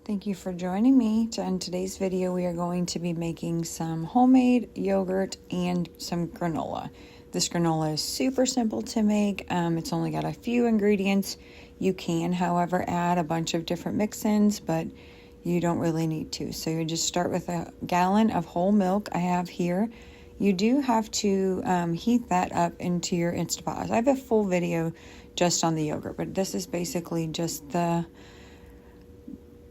Thank you for joining me. In today's video, we are going to be making some homemade yogurt and some granola. This granola is super simple to make. It's only got a few ingredients. You can, however, add a bunch of different mix-ins, but you don't really need to. So you just start with a gallon of whole milk I have here. You do have to heat that up into your Instant Pot. I have a full video just on the yogurt, but this is basically just the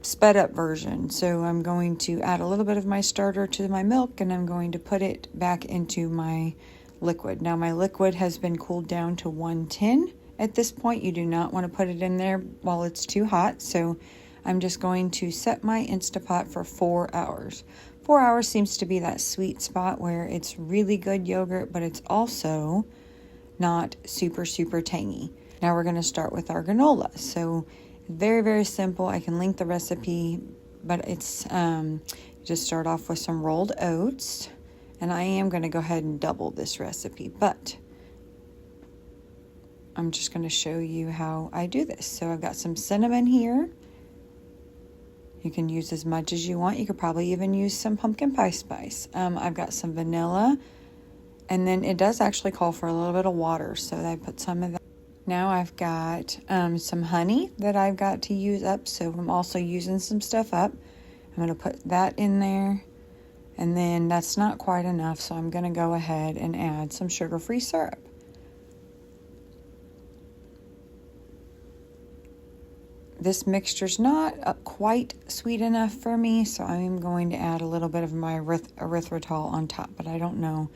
sped up version. So I'm going to add a little bit of my starter to my milk, and I'm going to put it back into my liquid. Now my liquid has been cooled down to 110 at this point. You do not want to put it in there while it's too hot. So I'm just going to set my Instapot for 4 hours. 4 hours seems to be that sweet spot where it's really good yogurt, but it's also not super tangy. Now we're going to start with our granola. So very simple. I can link the recipe, but it's just start off with some rolled oats, and I am going to go ahead and double this recipe, but I'm just going to show you how I do this. So I've got some cinnamon here. You can use as much as you want. You could probably even use some pumpkin pie spice. I've got some vanilla, and then it does actually call for a little bit of water, so I put some of that. Now I've got some honey that I've got to use up, so I'm also using some stuff up. I'm going to put that in there, and then that's not quite enough, so I'm going to go ahead and add some sugar-free syrup. This mixture's not quite sweet enough for me, so I'm going to add a little bit of my erythritol on top, but I don't know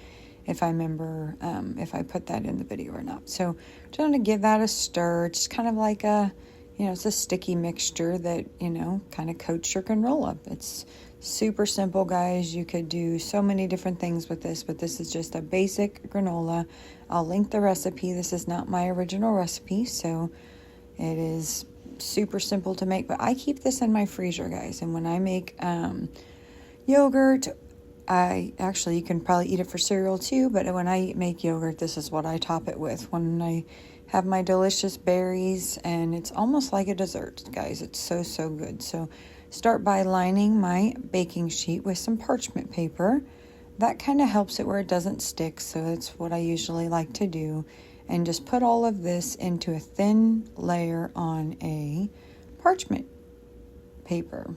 if I remember if I put that in the video or not. So just going to give that a stir. It's kind of like it's a sticky mixture that, kind of coats your granola. It's super simple, guys. You could do so many different things with this, but this is just a basic granola. I'll link the recipe. This is not my original recipe, so it is super simple to make, but I keep this in my freezer, guys. And when I make yogurt, you can probably eat it for cereal too, but when I make yogurt, this is what I top it with. When I have my delicious berries, and it's almost like a dessert, guys. It's so good. So start by lining my baking sheet with some parchment paper. That kind of helps it where it doesn't stick, so that's what I usually like to do. And just put all of this into a thin layer on a parchment paper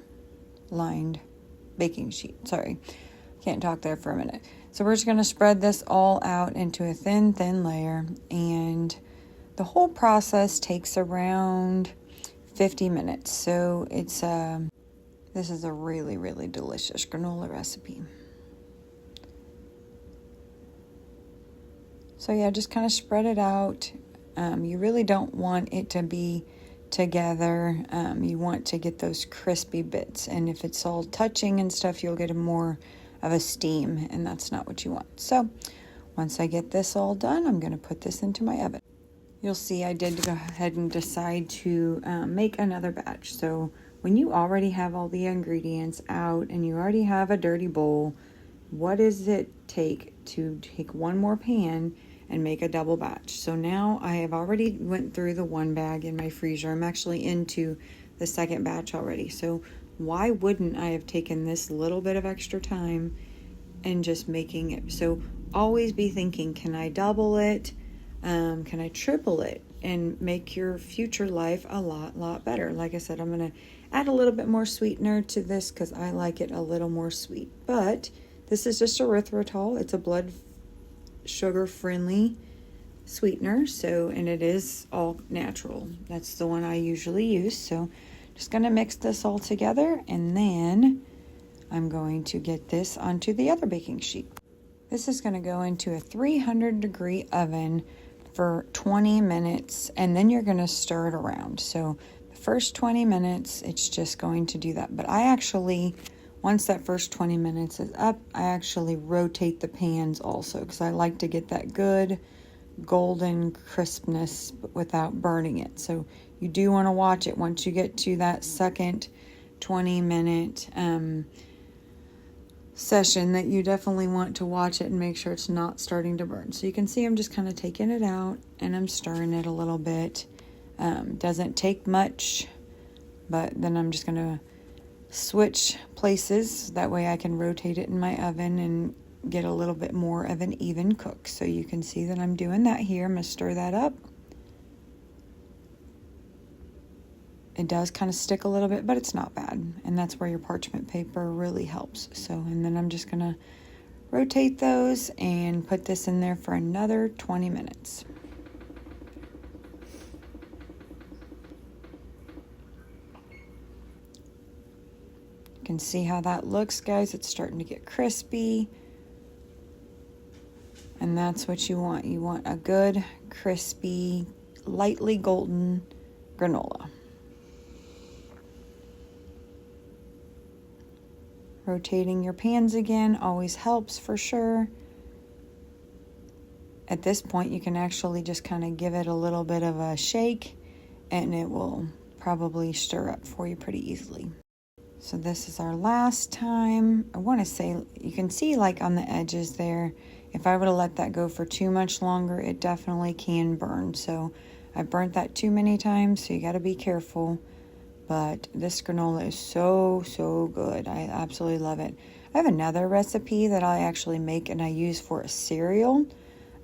lined baking sheet. Sorry. Can't talk there for a minute. So we're just going to spread this all out into a thin layer, and the whole process takes around 50 minutes. So it's this is a really delicious granola recipe. So yeah, just kind of spread it out. You really don't want it to be together. You want to get those crispy bits, and if it's all touching and stuff, you'll get more of a steam, and that's not what you want. So once I get this all done, I'm going to put this into my oven. You'll see I did go ahead and decide to make another batch. So when you already have all the ingredients out and you already have a dirty bowl, what does it take to take one more pan and make a double batch? So now I have already went through the one bag in my freezer. I'm actually into the second batch already. So why wouldn't I have taken this little bit of extra time and just making it? So always be thinking, can I double it? Can I triple it and make your future life a lot better? Like I said, I'm going to add a little bit more sweetener to this because I like it a little more sweet. But this is just erythritol. It's a blood sugar friendly sweetener. So, and it is all natural. That's the one I usually use. So just going to mix this all together, and then I'm going to get this onto the other baking sheet. This is going to go into a 300-degree oven for 20 minutes, and then you're going to stir it around. So the first 20 minutes, it's just going to do that. But I actually, once that first 20 minutes is up, I actually rotate the pans also, because I like to get that good golden crispness without burning it. So you do want to watch it once you get to that second 20-minute session, that you definitely want to watch it and make sure it's not starting to burn. So you can see I'm just kind of taking it out and I'm stirring it a little bit. Doesn't take much, but then I'm just going to switch places. That way I can rotate it in my oven and get a little bit more of an even cook. So you can see that I'm doing that here. I'm going to stir that up. It does kind of stick a little bit, but it's not bad. And that's where your parchment paper really helps. So, and then I'm just going to rotate those and put this in there for another 20 minutes. You can see how that looks, guys. It's starting to get crispy. And that's what you want. You want a good, crispy, lightly golden granola. Rotating your pans again always helps for sure. At this point, you can actually just kind of give it a little bit of a shake and it will probably stir up for you pretty easily. So this is our last time. I want to say, you can see like on the edges there, if I were to let that go for too much longer, it definitely can burn. So I burnt that too many times, so you got to be careful. But this granola is so good. I absolutely love it. I have another recipe that I actually make and I use for a cereal.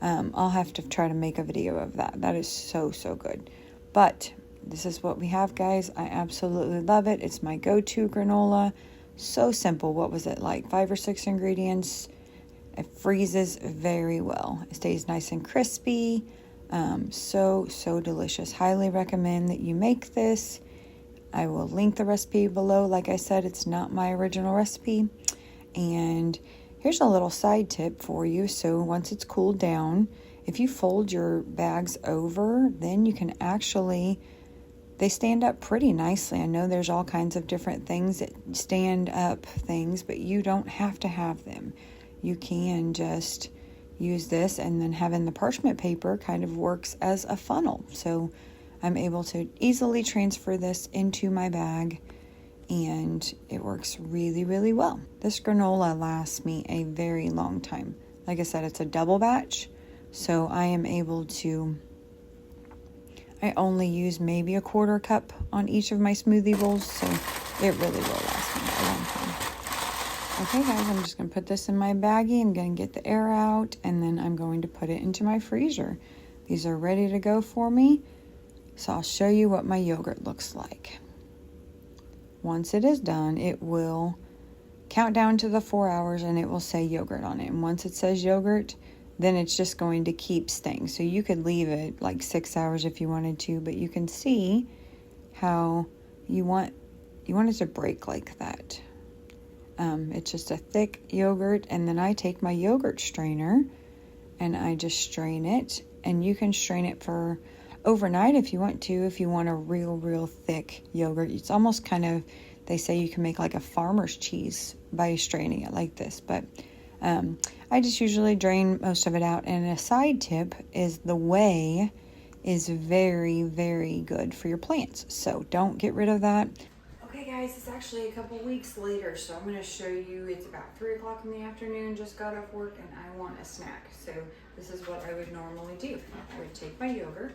I'll have to try to make a video of that. That is so good. But this is what we have, guys. I absolutely love it. It's my go-to granola. So simple. What was it, like 5 or 6 ingredients? It freezes very well. It stays nice and crispy. So delicious. Highly recommend that you make this. I will link the recipe below. Like I said, it's not my original recipe. And here's a little side tip for you. So once it's cooled down, if you fold your bags over, then you can actually, they stand up pretty nicely. I know there's all kinds of different things that stand up things, but you don't have to have them. You can just use this, and then having the parchment paper kind of works as a funnel. So I'm able to easily transfer this into my bag, and it works really well. This granola lasts me a very long time. Like I said, it's a double batch, so I am able to, I only use maybe a 1/4 cup on each of my smoothie bowls, so it really will last me a long time. Okay guys, I'm just going to put this in my baggie. I'm going to get the air out, and then I'm going to put it into my freezer. These are ready to go for me, so I'll show you what my yogurt looks like. Once it is done, it will count down to the 4 hours and it will say yogurt on it. And once it says yogurt, then it's just going to keep staying. So you could leave it like 6 hours if you wanted to, but you can see how you want it to break like that. It's just a thick yogurt, and then I take my yogurt strainer and I just strain it, and you can strain it for overnight if you want to, if you want a real thick yogurt. It's almost kind of, they say you can make like a farmer's cheese by straining it like this, but I just usually drain most of it out. And a side tip is the whey is very good for your plants, so don't get rid of that. Okay guys, it's actually a couple weeks later, so I'm going to show you. It's about 3 o'clock in the afternoon, just got off work, and I want a snack. So this is what I would normally do. I would take my yogurt.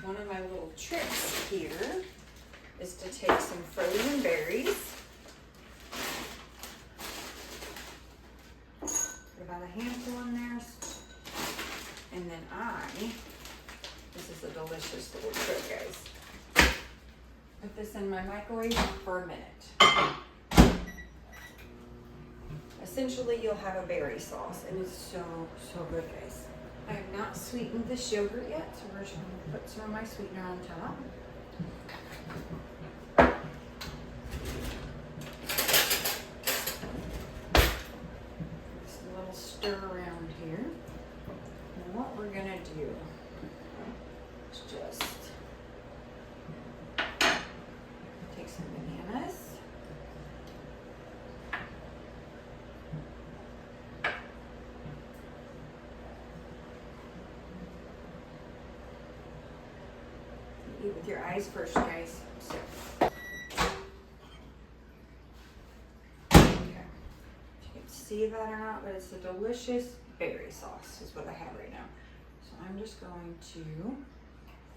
One of my little tricks here is to take some frozen berries. Put about a handful in there. And then this is a delicious little trick, guys. Put this in my microwave for a minute. Essentially, you'll have a berry sauce, and it's so good, guys. I have not sweetened this yogurt yet, so we're just going to put some of my sweetener on top. Just a little stir around here. And what we're going to do is just take some bananas. Eat with your eyes first, guys. So. Okay. You can see that or not, but it's a delicious berry sauce is what I have right now. So I'm just going to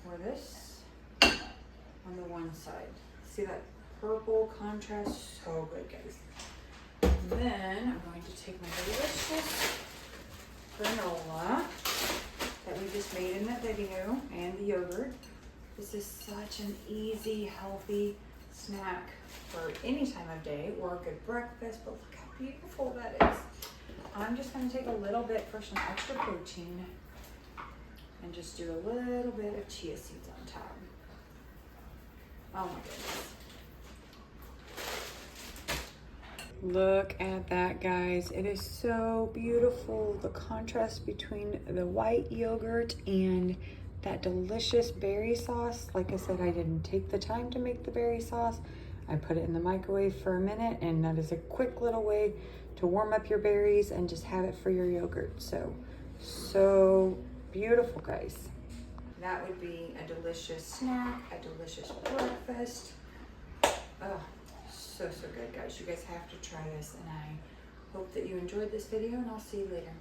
pour this on the one side. See that purple contrast? So good, guys. And then I'm going to take my delicious granola that we just made in that video and the yogurt. This is such an easy, healthy snack for any time of day or a good breakfast, but look how beautiful that is. I'm just gonna take a little bit for some extra protein and just do a little bit of chia seeds on top. Oh my goodness. Look at that, guys. It is so beautiful. The contrast between the white yogurt and that delicious berry sauce. Like I said, I didn't take the time to make the berry sauce. I put it in the microwave for a minute, and that is a quick little way to warm up your berries and just have it for your yogurt. So beautiful, guys. That would be a delicious snack, a delicious breakfast. Oh, so good, guys. You guys have to try this, and I hope that you enjoyed this video, and I'll see you later.